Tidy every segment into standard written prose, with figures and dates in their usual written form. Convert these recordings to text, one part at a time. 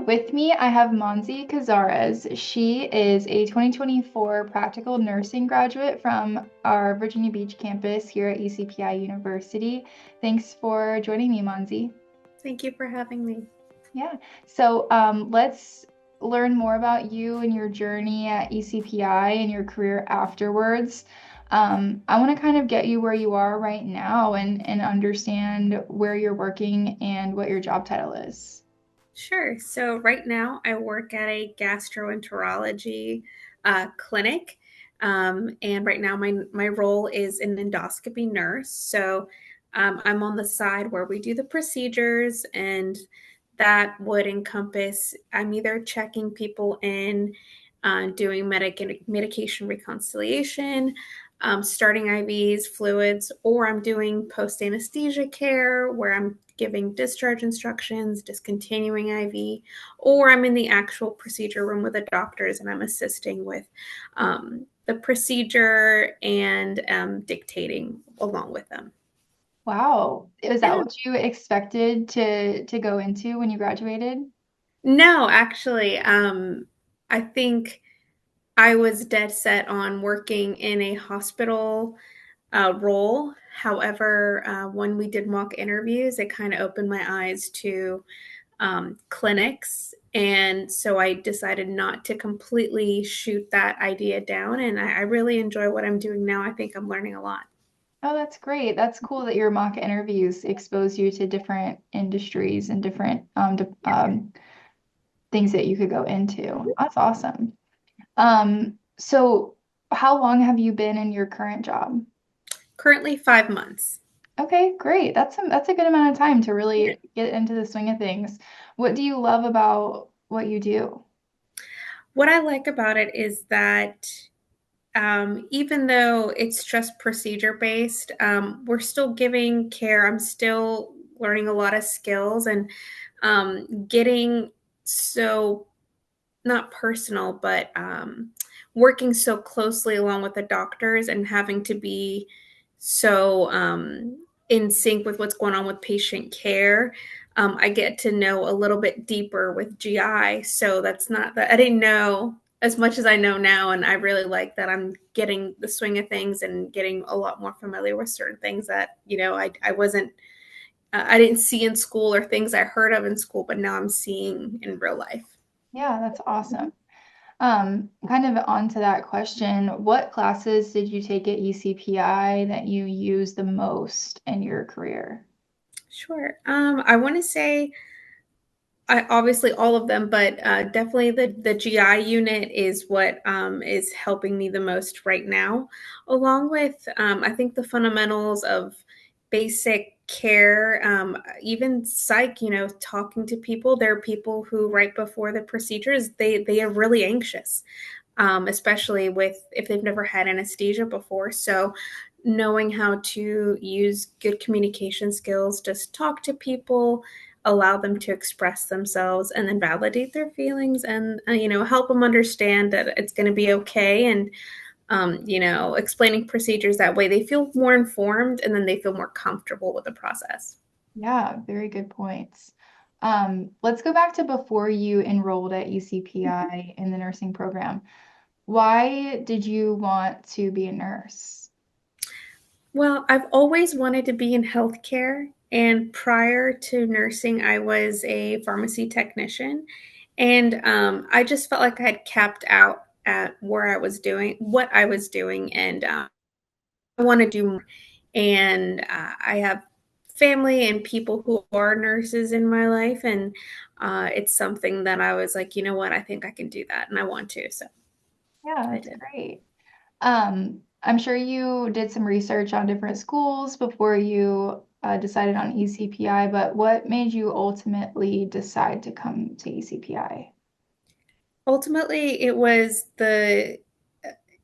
With me, I have Monzi Cazares. She is a 2024 practical nursing graduate from our Virginia Beach campus here at ECPI University. Thanks for joining me, Monzi. Thank you for having me. Yeah. Let's learn more about you and your journey at ECPI and your career afterwards. I want to kind of get you where you are right now and understand where you're working and what your job title is. Sure. So right now I work at a gastroenterology clinic. And right now my role is an endoscopy nurse. So I'm on the side where we do the procedures, and that would encompass I'm either checking people in, doing medication reconciliation, starting IVs, fluids, or I'm doing post anesthesia care where I'm giving discharge instructions, discontinuing IV, or I'm in the actual procedure room with the doctors and I'm assisting with the procedure and dictating along with them. Wow. Is that Yeah. what you expected to go into when you graduated? No, actually, I think I was dead set on working in a hospital role. However, when we did mock interviews, it kind of opened my eyes to clinics. And so I decided not to completely shoot that idea down. And I really enjoy what I'm doing now. I think I'm learning a lot. Oh, that's great. That's cool that your mock interviews expose you to different industries and different Yeah. things that you could go into. That's awesome. So how long have you been in your current job? Currently 5 months. Okay, great. That's a good amount of time to really get into the swing of things. What do you love about what you do? What I like about it is that even though it's just procedure based, we're still giving care. I'm still learning a lot of skills and getting so not personal, but working so closely along with the doctors and having to be so in sync with what's going on with patient care. I get to know a little bit deeper with GI. So that's not that I didn't know as much as I know now. And I really like that I'm getting the swing of things and getting a lot more familiar with certain things that, I wasn't, I didn't see in school or things I heard of in school, but now I'm seeing in real life. Yeah, that's awesome. Kind of onto that question, what classes did you take at ECPI that you use the most in your career? Sure. I want to say obviously all of them, but definitely the GI unit is what is helping me the most right now, along with I think the fundamentals of basic care, even psych. Talking to people. There are people who right before the procedures they are really anxious, especially with if they've never had anesthesia before. So knowing how to use good communication skills, just talk to people, allow them to express themselves, and then validate their feelings, and help them understand that it's going to be okay. And explaining procedures that way, they feel more informed and then they feel more comfortable with the process. Yeah, very good points. Let's go back to before you enrolled at ECPI in the nursing program. Why did you want to be a nurse? Well, I've always wanted to be in healthcare. And prior to nursing, I was a pharmacy technician. And I just felt like I had capped out at where I was doing what I was doing. And I want to do more. And I have family and people who are nurses in my life. And it's something that I was like, you know what, I think I can do that. And I want to. So Yeah, I that's did. great. I'm sure you did some research on different schools before you decided on ECPI, but what made you ultimately decide to come to ECPI? Ultimately, it was the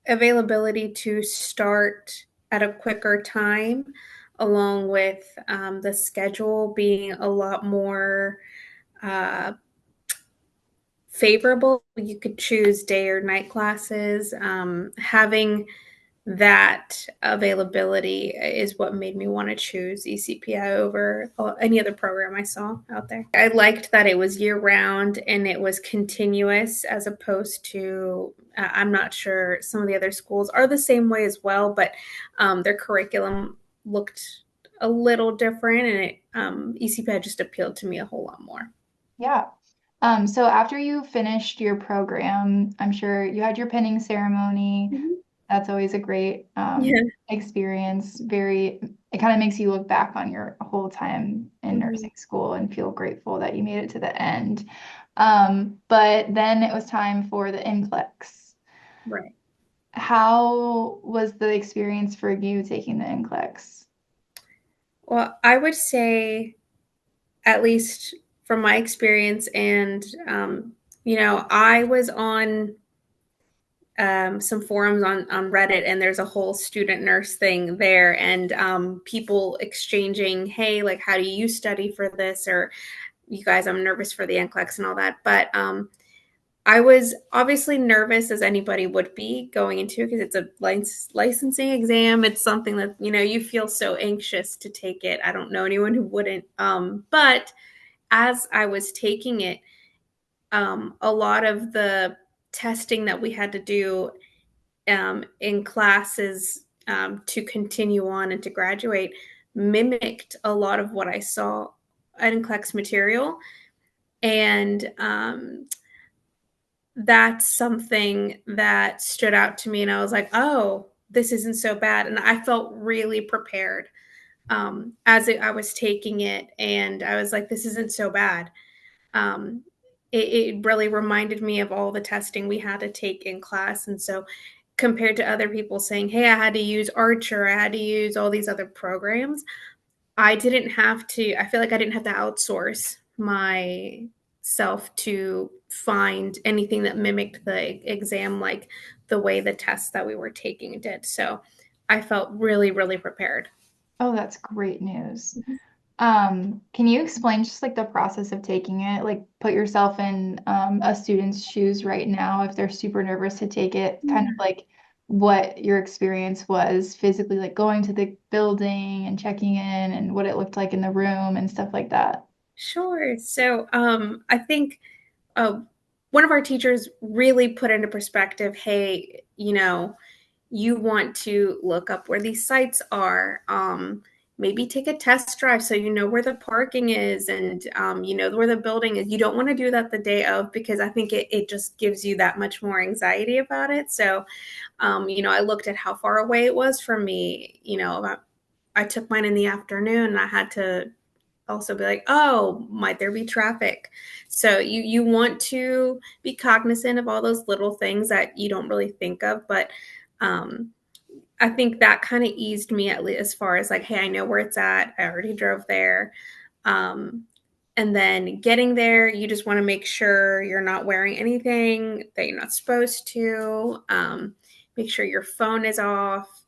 availability to start at a quicker time, along with the schedule being a lot more uh, favorable. You could choose day or night classes. Having that availability is what made me want to choose ECPI over any other program I saw out there. I liked that it was year round and it was continuous as opposed to, I'm not sure, some of the other schools are the same way as well, but their curriculum looked a little different, and ECPI just appealed to me a whole lot more. Yeah. So after you finished your program, I'm sure you had your pinning ceremony. Mhm. That's always a great Yeah. experience. It kind of makes you look back on your whole time in Mhm. nursing school and feel grateful that you made it to the end. But then it was time for the NCLEX. Right. How was the experience for you taking the NCLEX? Well, I would say, at least from my experience, and I was on some forums on Reddit, and there's a whole student nurse thing there, and people exchanging, hey, like, how do you study for this? Or, you guys, I'm nervous for the NCLEX and all that. But I was obviously nervous, as anybody would be going into it, because it's a licensing exam. It's something that, you feel so anxious to take it. I don't know anyone who wouldn't. But as I was taking it, a lot of the testing that we had to do in classes to continue on and to graduate mimicked a lot of what I saw in NCLEX material. And that's something that stood out to me. And I was like, oh, this isn't so bad. And I felt really prepared I was taking it. And I was like, this isn't so bad. Um, it really reminded me of all the testing we had to take in class. And so, compared to other people saying, hey, I had to use Archer, I had to use all these other programs, I didn't have to, I feel like I didn't have to outsource myself to find anything that mimicked the exam like the way the tests that we were taking did. So I felt really, really prepared. Oh, that's great news. Can you explain just like the process of taking it? Like put yourself in a student's shoes right now if they're super nervous to take it, kind of like what your experience was physically, like going to the building and checking in and what it looked like in the room and stuff like that. Sure. So I think uh, one of our teachers really put into perspective, hey, you want to look up where these sites are. Maybe take a test drive so you know where the parking is, and you know where the building is. You don't want to do that the day of, because I think it just gives you that much more anxiety about it. So, I looked at how far away it was from me. I took mine in the afternoon, and I had to also be like, oh, might there be traffic? So you want to be cognizant of all those little things that you don't really think of, but um, I think that kind of eased me, at least as far as like, hey, I know where it's at. I already drove there. Um, and then getting there, you just want to make sure you're not wearing anything that you're not supposed to. Make sure your phone is off.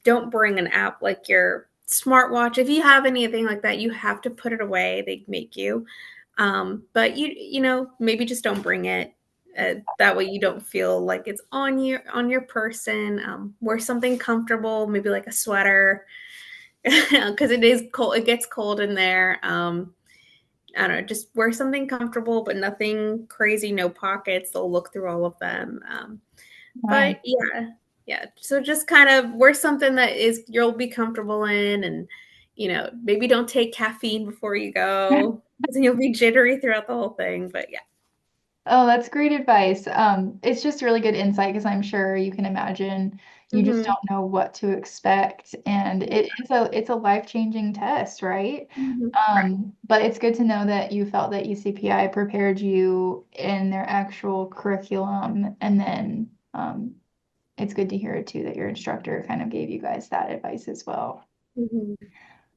Don't bring an app like your smartwatch. If you have anything like that, you have to put it away. They make you. But maybe just don't bring it. That way you don't feel like it's on your person. Wear something comfortable, maybe like a sweater, because it is cold. It gets cold in there. I don't know. Just wear something comfortable, but nothing crazy. No pockets. They'll look through all of them. Nice. But yeah, yeah. So just kind of wear something that is you'll be comfortable in, and maybe don't take caffeine before you go, because then you'll be jittery throughout the whole thing. But yeah. Oh, that's great advice. It's just really good insight because I'm sure you can imagine you just Hmm. don't know what to expect, and it's a life-changing test, right? Hmm. Right. But it's good to know that you felt that ECPI prepared you in their actual curriculum, and then it's good to hear it too that your instructor kind of gave you guys that advice as well. Hmm.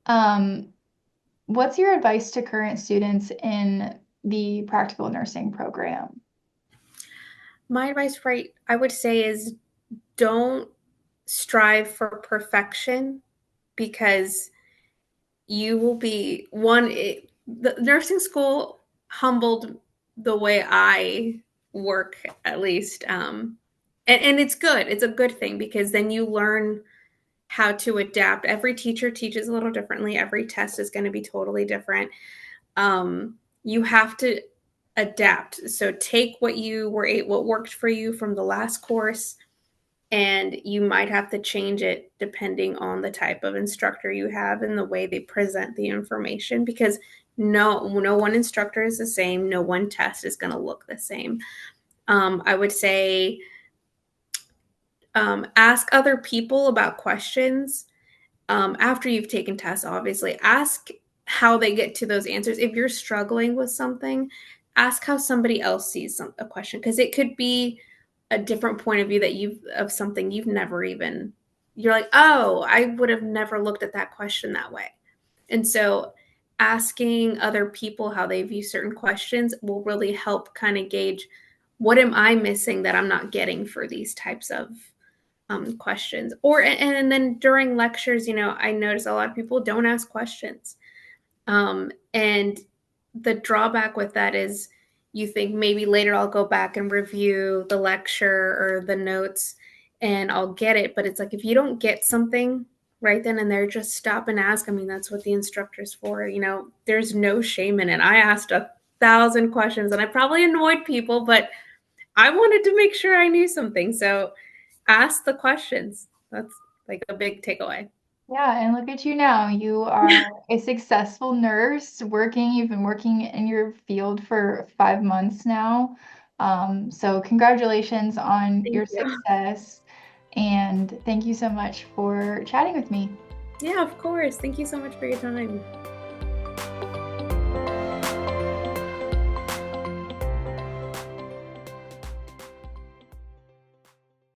Um, what's your advice to current students in the practical nursing program? My advice, right, I would say, is don't strive for perfection, because you will be the nursing school humbled the way I work, at least. And it's good. It's a good thing because then you learn how to adapt. Every teacher teaches a little differently. Every test is going to be totally different. You have to adapt. So take what worked for you from the last course, and you might have to change it depending on the type of instructor you have and the way they present the information, because no one instructor is the same. No one test is going to look the same. I would say ask other people about questions after you've taken tests. Obviously, ask how they get to those answers. If you're struggling with something, ask how somebody else sees a question, because it could be a different point of view that you've of something you've never even, you're like, oh, I would have never looked at that question that way. And so asking other people how they view certain questions will really help kind of gauge, what am I missing that I'm not getting for these types of questions. And then during lectures, I notice a lot of people don't ask questions. And the drawback with that is, you think maybe later I'll go back and review the lecture or the notes and I'll get it. But it's like, if you don't get something right then and there, just stop and ask. I mean, that's what the instructor's for. There's no shame in it. I asked 1,000 questions and I probably annoyed people, but I wanted to make sure I knew something. So ask the questions. That's like a big takeaway. Yeah, and look at you now. You are a successful nurse working. You've been working in your field for 5 months now. So congratulations on Thank your you. success, and thank you so much for chatting with me. Yeah, of course. Thank you so much for your time.